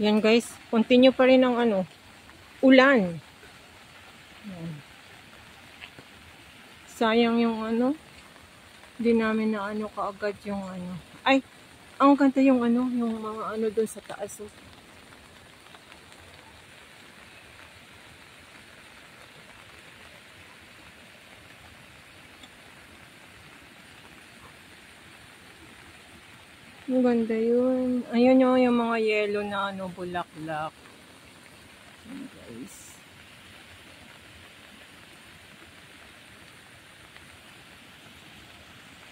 Yan guys, continue pa rin ang ulan. Yan. Sayang yung hindi namin na kaagad yung Ay, ang ganda yung yung mga doon sa taas. Oh. Ang ganda yun. Ayun yung mga yellow na bulaklak. Ayan, guys.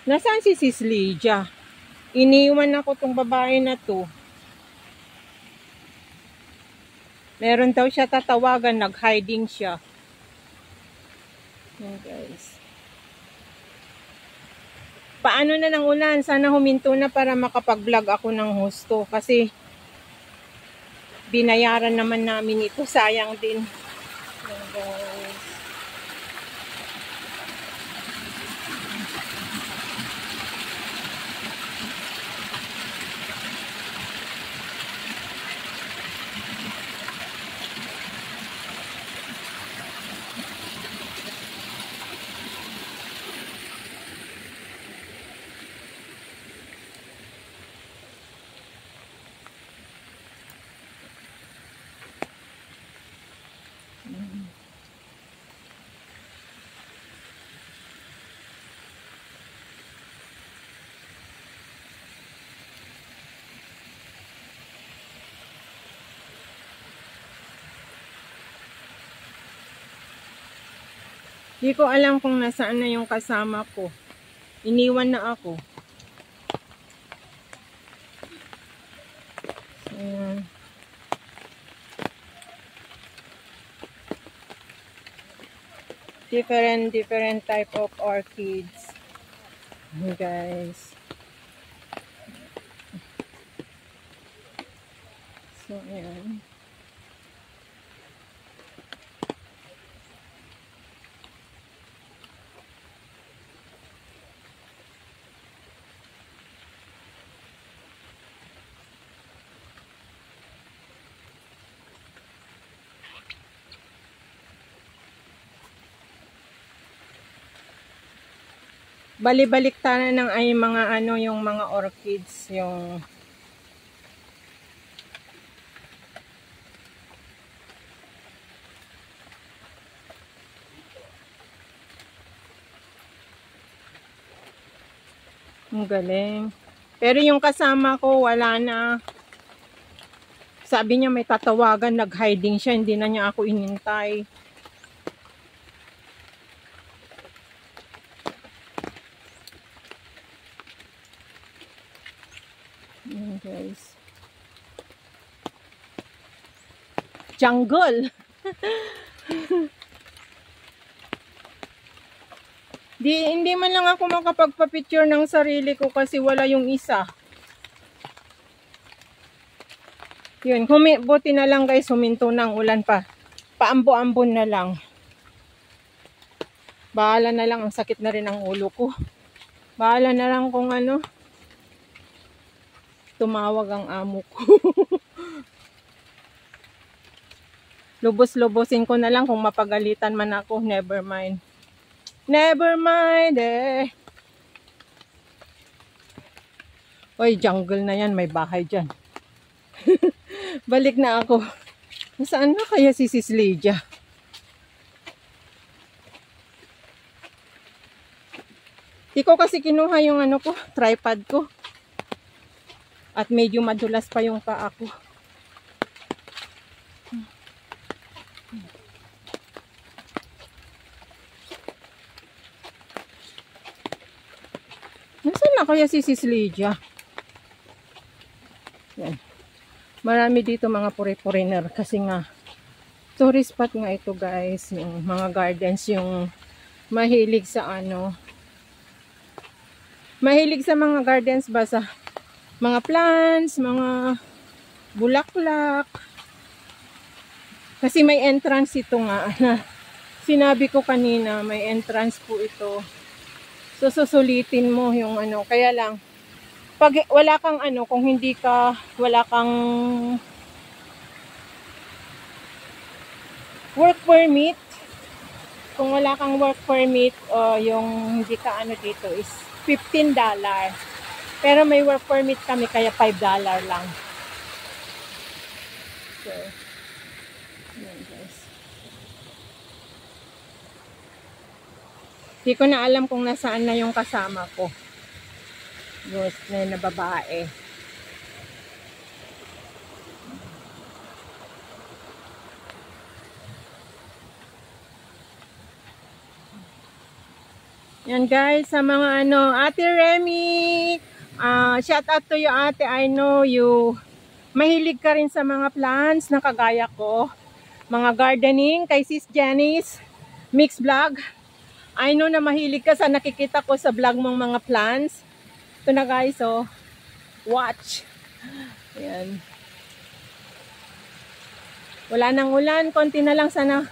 Nasaan si Sis Lydia? Iniwan ako tong babae na to. Meron daw siya tatawagan, nag-hiding siya. Ayan, guys. Paano na ng ulan? Sana huminto na para makapag-vlog ako ng husto. Kasi binayaran naman namin ito. Sayang din. Ayan, guys. Di ko alam kung nasaan na yung kasama ko. Iniwan na ako. Ayan. Different type of orchids. Ayan, guys. So, ayan. Bali-baliktaran ng ay mga yung mga orchids, yung ang galing. Pero yung kasama ko wala na. Sabi niya may tatawagan, nag-hiding siya, hindi na niya ako inintay. Ayan, guys. Jungle. Hindi man lang ako makapagpa-picture ng sarili ko kasi wala yung isa. Yun, buti na lang guys, huminto ng ulan pa. Paambo-ambon na lang. Bahala na lang, ang sakit na rin ang ulo ko. Bahala na lang kung tumawag ang amo ko. Lubos-lubosin ko na lang kung mapagalitan man ako, never mind. Never mind eh. Oy, jungle na yan, may bahay dyan. Balik na ako. Saan na kaya si Sis Lydia? Di ko kasi kinuha yung ko, tripod ko. At medyo madulas pa yung paa ko. Nasaan na kaya si Sis Lydia? Yan. Marami dito mga foreigner kasi nga tourist spot nga ito guys. Yung mga gardens, yung mahilig sa mahilig sa mga gardens ba, sa mga plants, mga bulaklak. Kasi may entrance ito nga. Sinabi ko kanina, may entrance po ito. So, susulitin mo yung Kaya lang, pag wala kang kung hindi ka, wala kang work permit. Kung wala kang work permit o yung hindi ka ano dito is $15. Pero may work permit kami kaya $5 lang. So, yan guys. Hindi ko na alam kung nasaan na yung kasama ko. Yung na babae. Yan guys, sa mga ano, Ate Remy, shout out to you ate, I know you. Mahilig ka rin sa mga plants na kagaya ko. Mga gardening, kay Sis Janice, Mix Vlog. I know na mahilig ka sa nakikita ko sa vlog mong mga plants. Ito na guys, oh. Watch. Ayan. Wala nang ulan, konti na lang sana.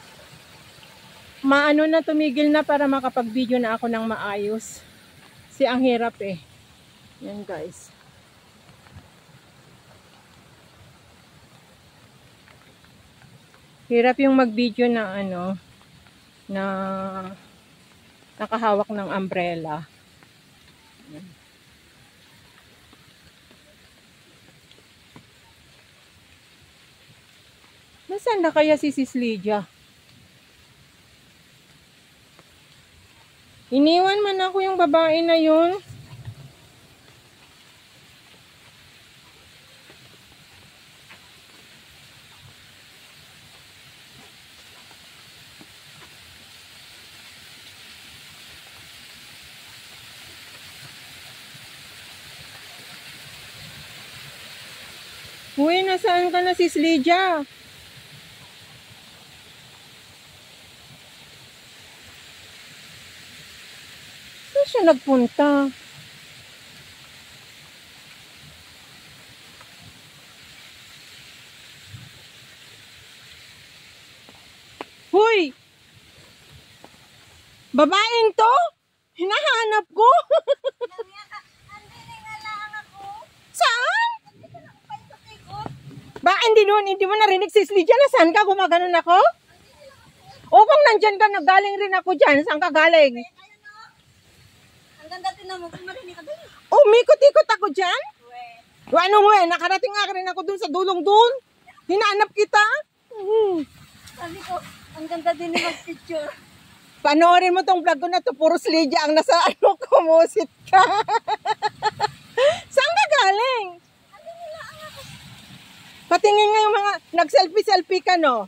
Maano na tumigil na para makapag-video na ako ng maayos. Kasi ang hirap eh. Yan guys. Hirap yung mag-video na ano, na nakahawak ng umbrella. Nasaan na kaya si Sis Lydia? Iniwan man ako yung babae na yun. Uy, nasaan ka na Sis Lydia? Saan siya nagpunta? Hoy! Babaeng to? Hinahanap ko? Saan? Ba, hindi mo narinig Sis Lydia? Nasaan ka? Gumaganon ako? Upang nandyan ka, nagaling rin ako dyan. Saan ka galing? Ang ganda tinan mo, kung marinig ka doon. Oh, mikot-ikot ako dyan? Ano mo eh, nakarating nga rin ako dun sa dulong dun. Hinahanap kita. Sabi ko, ang ganda din ni mag-picture. Panoorin mo tong vlog ko na to, puro Lydia ang nasa ano, kumusit ka. Saan ka galing? Patingin nga yung mga nag-selfie-selfie ka, no?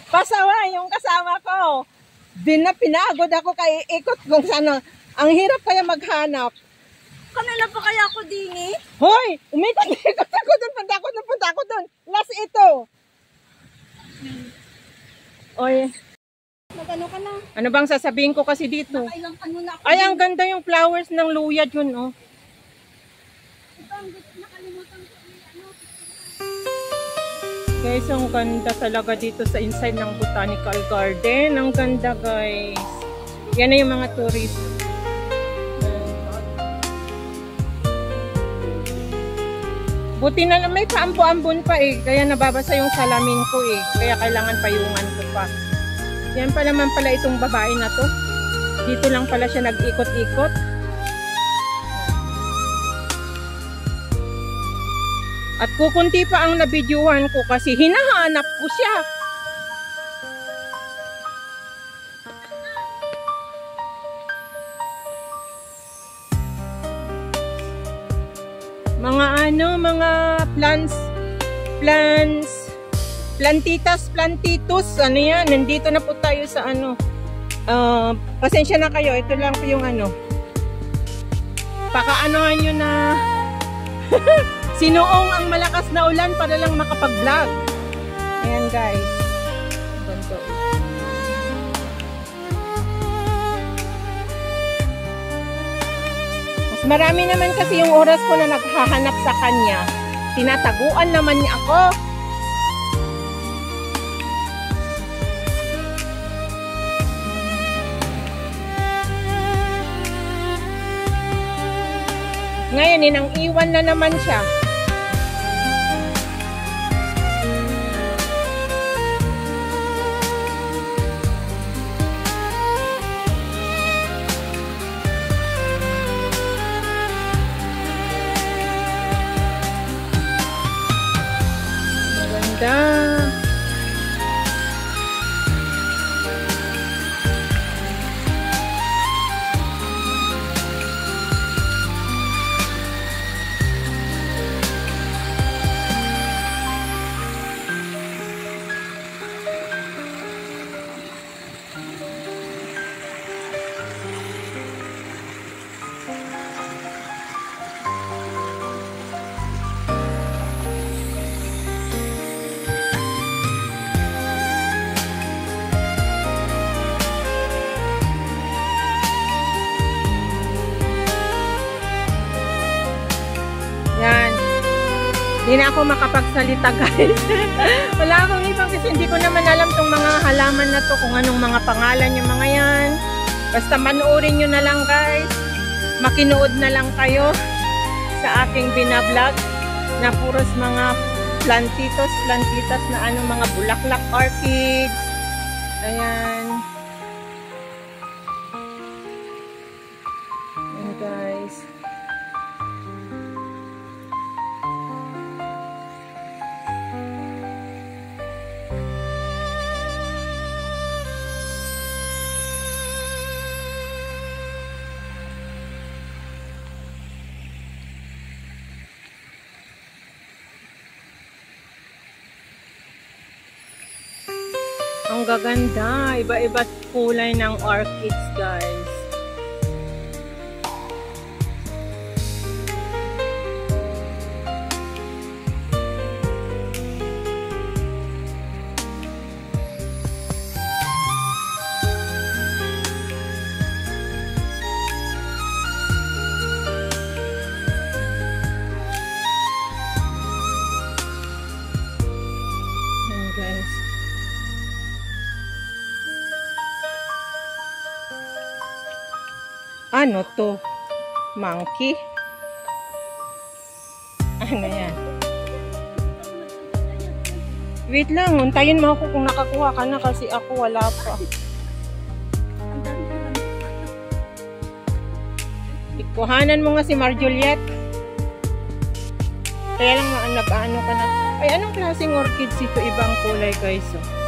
Pasawa yung kasama ko. Pinagod ako kay ikot kung saan. Ang hirap kaya maghanap. Kanila pa kaya ako dingi? Hoy! Umikot-ikot ako doon. Punta ako doon. Last ito. Oy. Magano ka na? Ano bang sasabihin ko kasi dito? Nakailang ano na ako. Ay, ang ganda yung flowers ng luya yun, oh. Ito, ang nakalimutan ko. Ano? Guys, ang ganda talaga dito sa inside ng Botanical Garden. Ang ganda, guys. Yan na yung mga tourist. Buti na lang may paambo-ambon pa eh. Kaya nababasa yung salamin ko eh. Kaya kailangan payungan ko pa. Yan pa naman pala itong babae na to. Dito lang pala siya nag-ikot-ikot. At kukunti pa ang nabidyuhan ko kasi hinahanap ko siya. Mga ano, mga plantitus, ano yan, nandito na po tayo sa ano, pasensya na kayo, ito lang po yung ano, pakaanohan nyo na, sinuong ang malakas na ulan para lang makapag-vlog. Ayan guys, ganito. Marami naman kasi yung oras ko na naghahanap sa kanya. Tinataguan naman niya ako. Ngayon, inang iwan na naman siya. Hindi na ako makapagsalita, guys. Wala akong ibang kasi hindi ko naman alam tong mga halaman na to, kung anong mga pangalan yung mga yan. Basta manoorin nyo na lang, guys. Makinood na lang kayo sa aking binablog na puros mga plantitas na ano, mga bulaklak orchids. Ayan. Ayan, guys. Ang gaganda. Iba-iba kulay ng orchids, guys. Ayan, guys. Ano to? Monkey? Ano yan? Wait lang, untayin mo ako kung nakakuha ka na kasi ako wala pa. Ikuhanan mo nga si Marjuliet. Kaya lang nag-ano ka na. Ay, anong klaseng orchids ito? Ibang kulay, guys. Oh.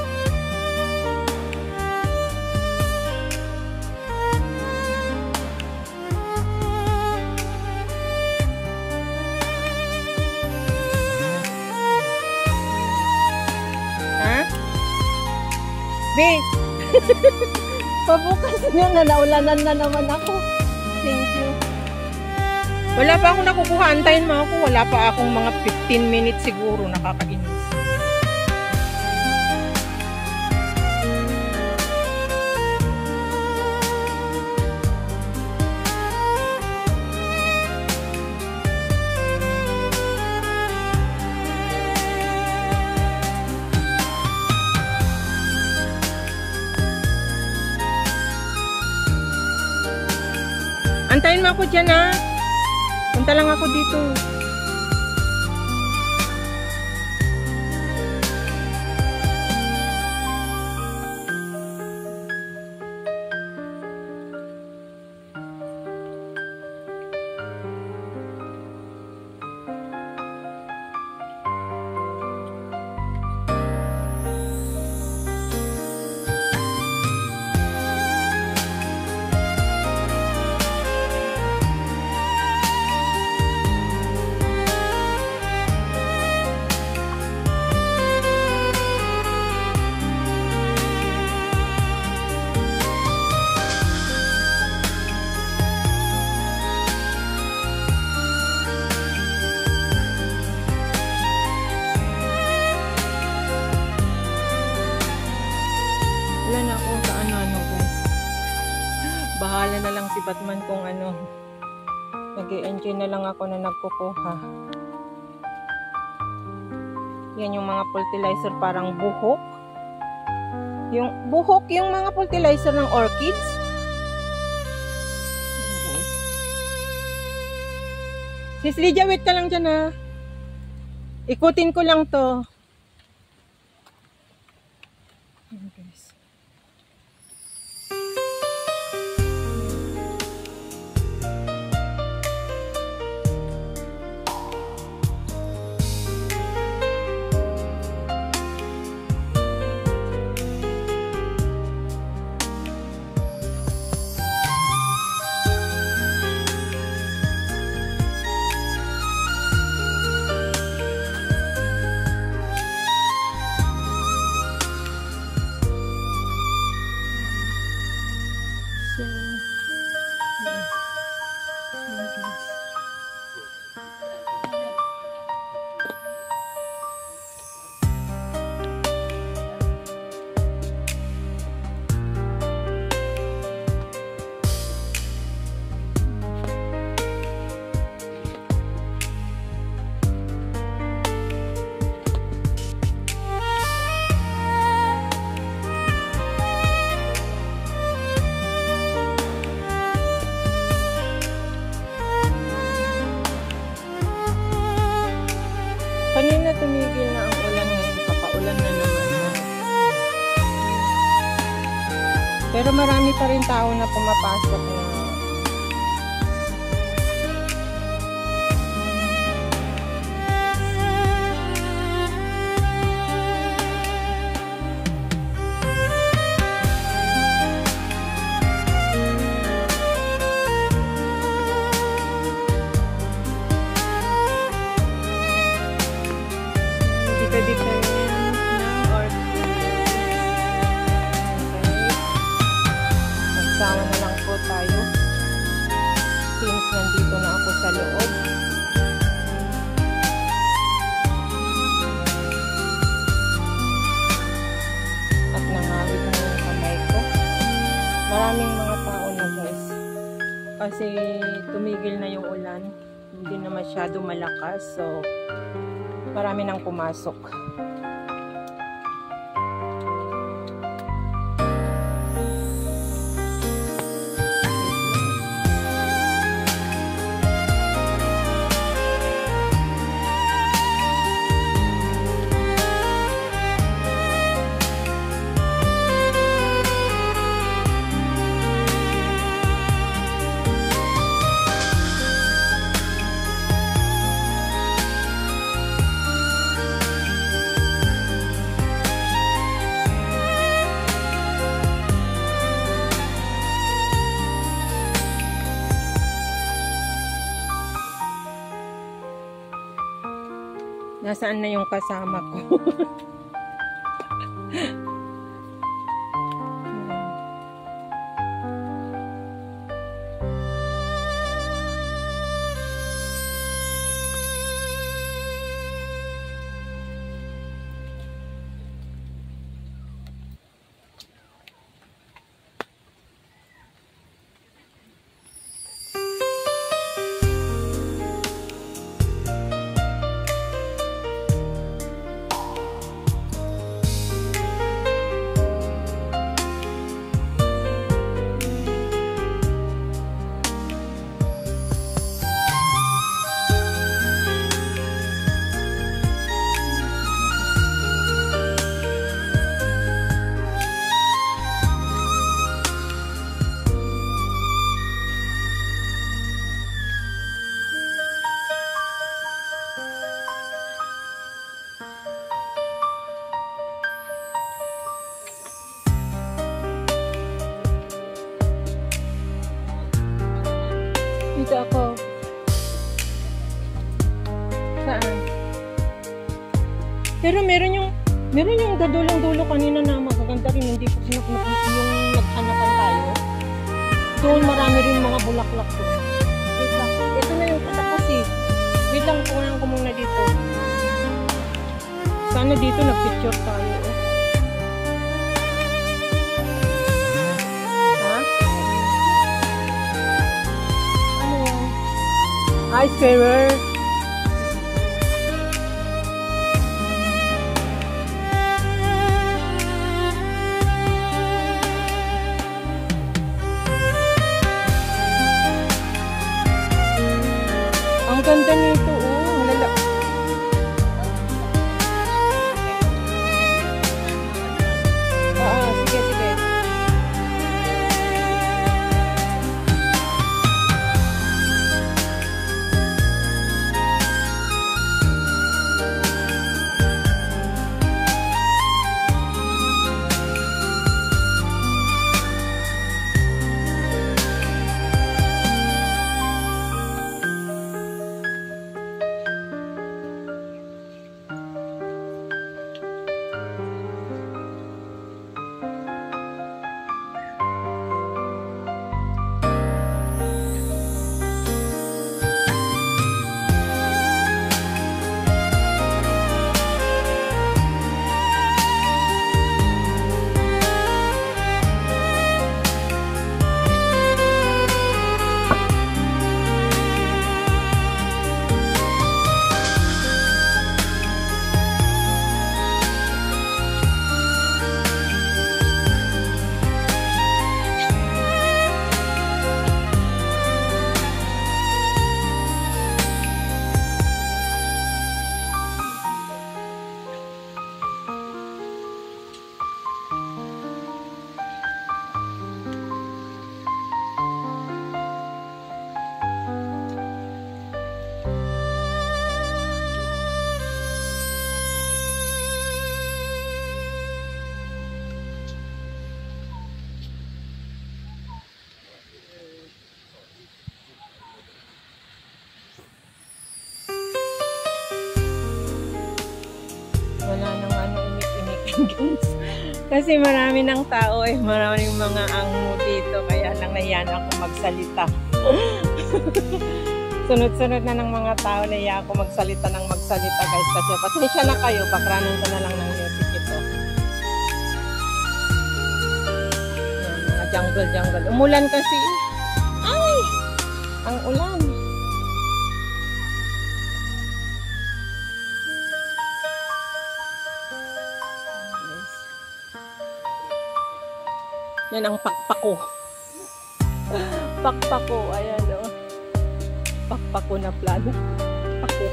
Babe, pabukas niya na naulanan na naman ako. Thank you. Wala pa ako nakukuha. Antayin mo ako. Wala pa akong mga 15 minutes siguro. Nakakainis. Antayin mo ako dyan, ha? Punta lang ako dito. Bahala na lang si Batman kung ano. Nag-i-enjoy na lang ako na nagkukuha. Yan yung mga fertilizer parang buhok. Yung buhok, yung mga fertilizer ng orchids. Sis Lydia, wait ka lang dyan, ha. Ikutin ko lang to. Ayan, guys. Pero marami pa rin tao na pumapasok na. Different ng orchids. Okay. Magsama na lang po tayo. Since nandito na ako sa loob. At nangawit na yung kamay ko. Maraming mga tao na guys. Kasi tumigil na yung ulan. Hindi na masyado malakas. So, marami nang pumasok. Nasaan na yung kasama ko? Dito ako. Saan? Pero meron yung dadulang-dulo kanina na magaganda rin. Hindi ko sinaknapan yung naghanapan tayo. Doon marami rin mga bulaklak doon. Wait lang. Ito na yung patapos eh. Wait lang, kunan ko muna dito. Sana dito nag-picture tayo. Hi, Squarer. Ang ganda nito, oh. Lala. Sige, sige. Kasi marami ng tao eh, maraming mga ango dito, kaya lang nahiyan ako magsalita. Sunod-sunod na ng mga tao, nahiya ako magsalita guys, kasi pasensya na kayo, background ko na lang ng music ito. Yan, mga jungle. Umulan kasi. Ay! Ang ulan. Yan ang pakpako. Pakpako, ayan o. Pakpako na plano. Pako.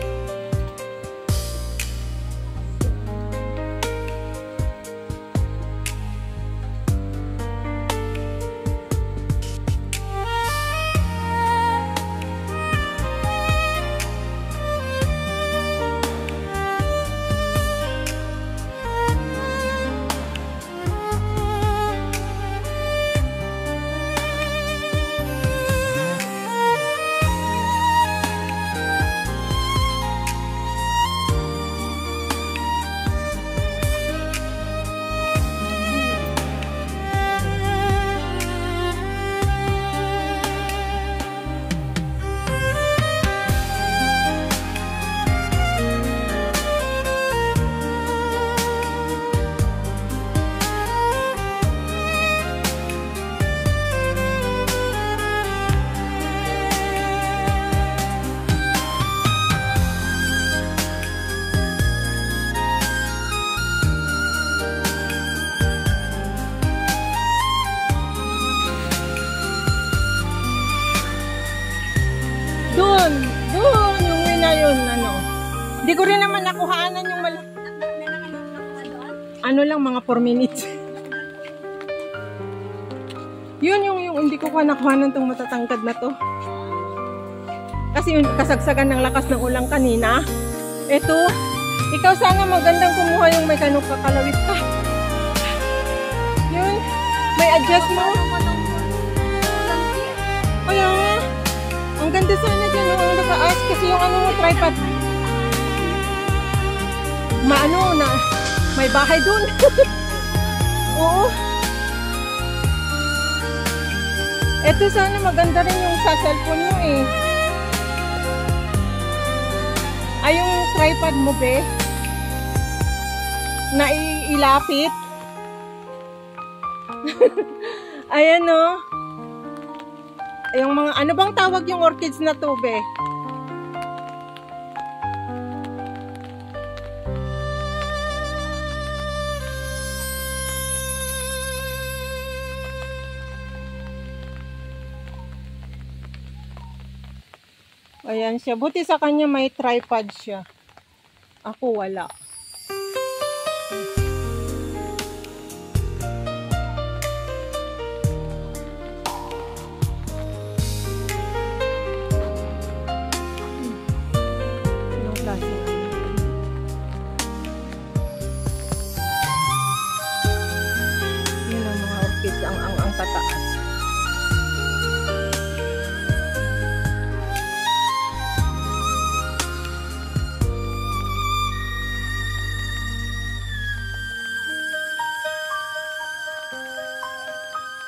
Doon, yung way na yun, ano. Hindi ko rin naman nakuhaanan yung ano lang, mga 4 minutes. Yun yung hindi ko pa nakuhanan tong matatangkad na to. Kasi yung kasagsagan ng lakas ng ulang kanina. Ito, ikaw sana magandang kumuha yung may kakalawit ka. Yun, may adjust mo. Kaya nga. Ang ganda sana dyan, ang naka-ask kasi yung ano mo, tripod. Maano na, may bahay dun. Oo. Eto sana maganda rin yung sa cellphone mo eh. Ay, yung tripod mo be, na ilapit. Ayan o. Yung mga, ano bang tawag yung orchids na to, be? Ayan siya. Buti sa kanya may tripod siya. Ako wala. Ang tataas.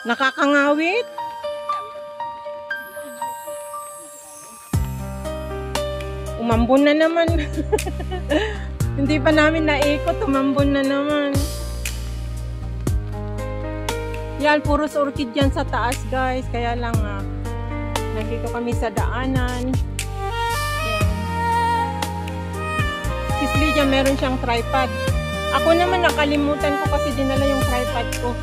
Nakakangawit. Umambon na naman. Hindi pa namin naikot, umambon na naman. Yan, puros orchid yan sa taas guys. Kaya lang nandito kami sa daanan. Yan. Sis Lydia, meron siyang tripod. Ako naman nakalimutan ko kasi dinala yung tripod ko.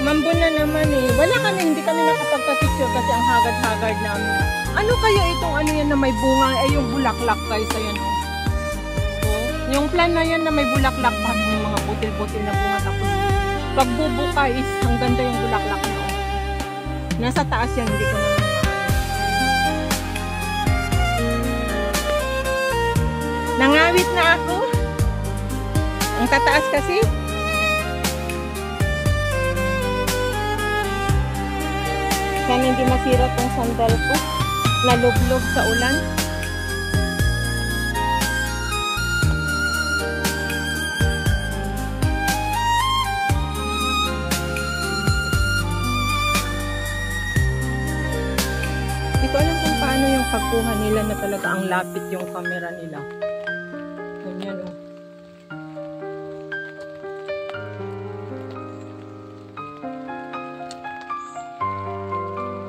Mambon na naman eh. Wala kami, hindi kami nakapagpa-picture kasi ang hagad-hagad namin. Ano kaya itong ano yan na may bunga? Ay, yung bulaklak guys. Ayan o. Yung plant na yan na may bulaklak pa, yung mga butil-butil na bunga, tapos pagbubuka is ang ganda yung bulaklak na. Nasa taas yan, hindi ko naman nangawit na ako. Ang tataas kasi. Sana hindi masira tong sandal ko. Nalublob sa ulan. nila na talaga ang lapit yung camera nila. Ganyan oh.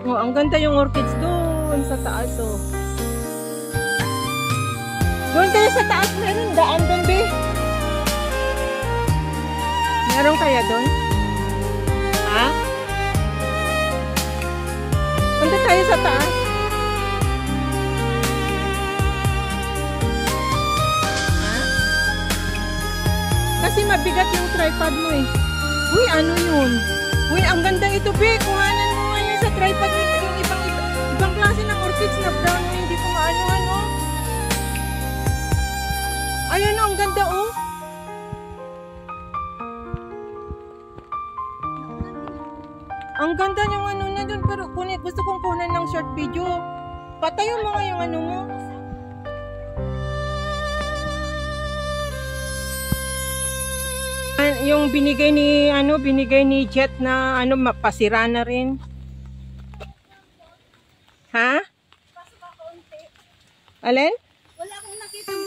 Oh, ang ganda yung orchids doon sa taas oh. Doon tayo sa taas, meron daan doon, be. Meron kaya doon? Ha? Punta tayo sa taas. Ha? Kasi mabigat yung tripod mo eh. Uy, ano yun? Uy, ang ganda ito, be. Kuhanan mo nga yun sa tripod mo. Yung ibang klase ng orchids na brown na hindi ko maano-ano. Ayan o, ang ganda oh. Ang ganda yung ano na dun, pero gusto kong kunan ng short video. Patayo mo nga yung ano mo. Yung binigay ni Jet na mapasira na rin. Ha? Alin? Wala akong nakita ng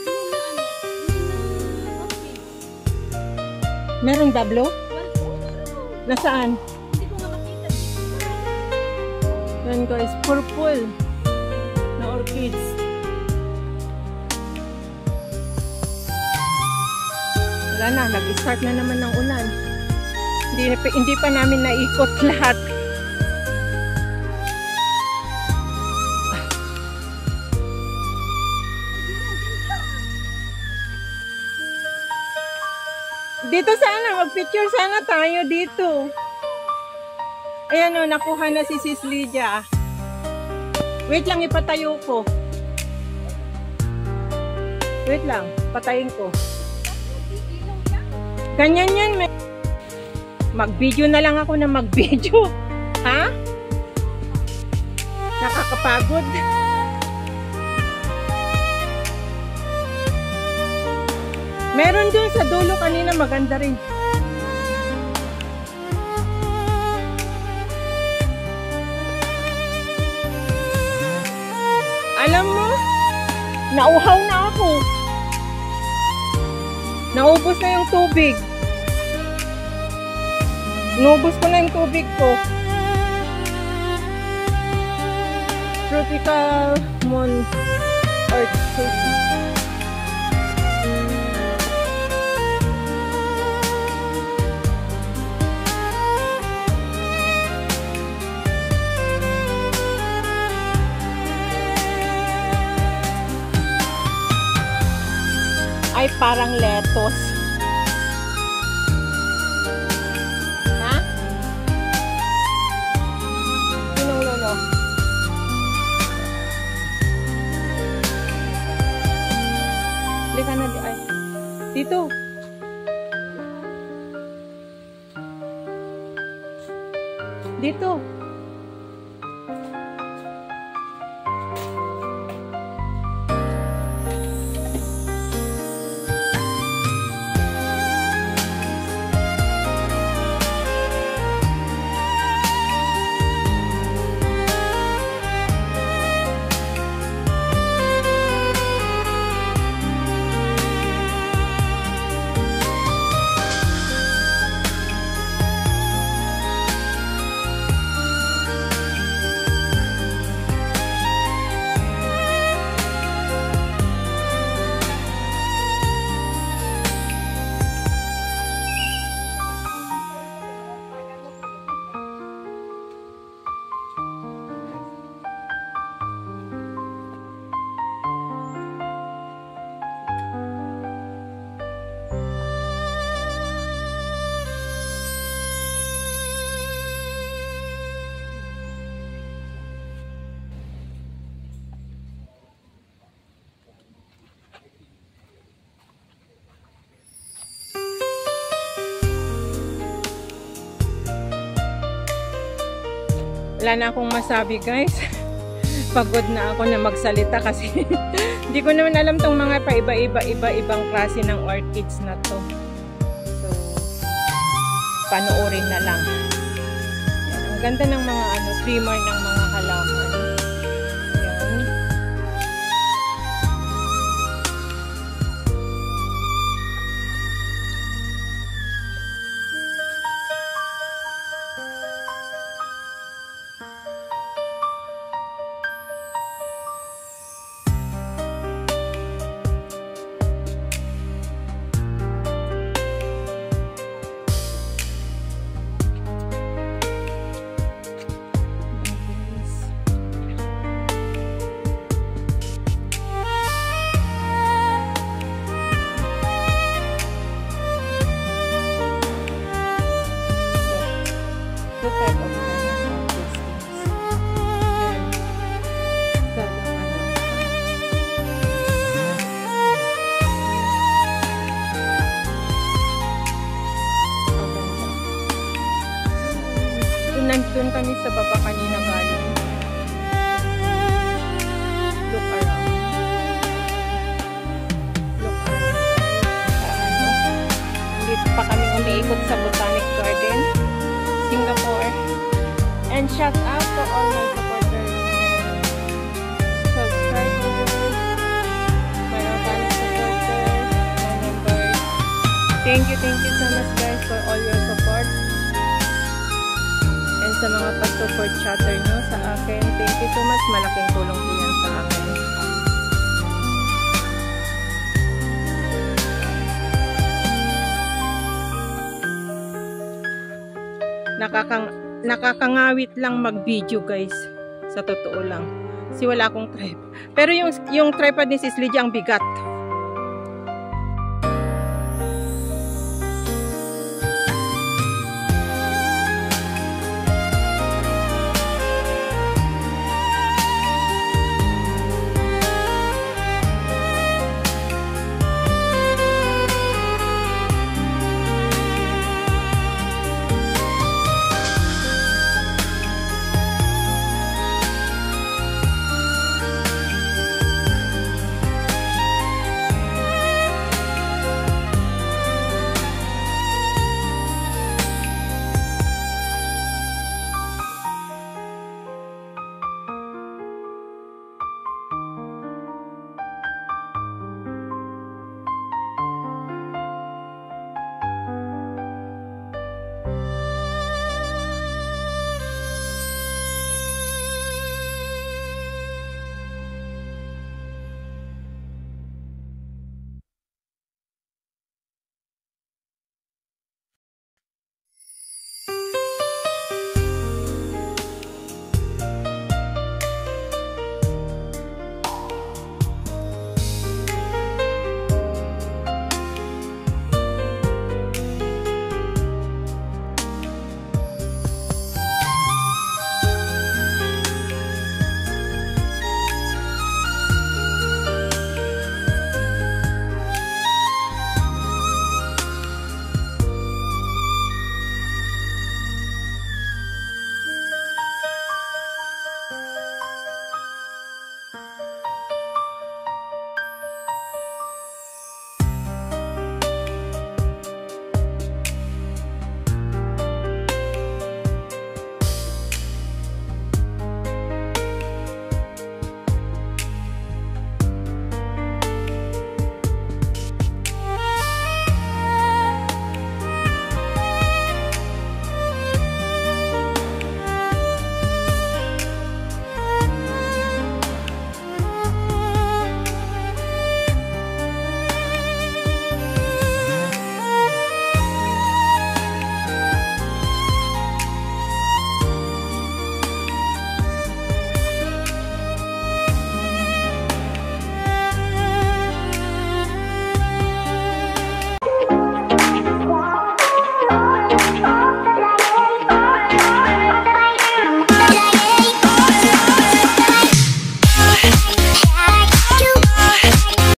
Merong dablo? Nasaan? Hindi ko nga makita. Yan guys, purple na orchids. Wala na, nag-start na naman ng ulan. Hindi pa namin naikot lahat. Dito sana, mag-picture sana tayo dito. Ayan o, nakuha na si Sis Lydia. Wait lang, ipatayo ko. Wait lang, patayin ko. Ganyan yan. Mag-video na lang ako na mag-video. Ha? Nakakapagod. Meron dun sa dulo kanina, maganda rin. Alam mo, nauhaw na ako. Naubos na yung tubig. Naubos ko na yung tubig ko. Tropical Moon Orchid. Ay, parang lettuce. Ha? Sinong lolo? Lika na ay. Dito. Dito. Wala na akong masabi guys. Pagod na ako na magsalita kasi hindi ko naman alam tong mga iba-ibang klase ng orchids na to. So, panoorin na lang. Yan. Ang ganda ng mga trimmer ng mga halaman. Yan. Doon kami sa baba kanina galing. Look around. Look around. Dito pa kami umiikot sa Botanic Garden, Singapore. And shout out to all my supporters, subscribers, my organic supporters, my members. Thank you so much guys for all your support. And sa mga pag-support chatter nyo sa akin, thank you so much. Malaking tulong po yan sa akin. Nakakangawit lang mag-video guys. Sa totoo lang. Kasi wala akong tripod. Pero yung tripod ni Sis Lydia ang bigat.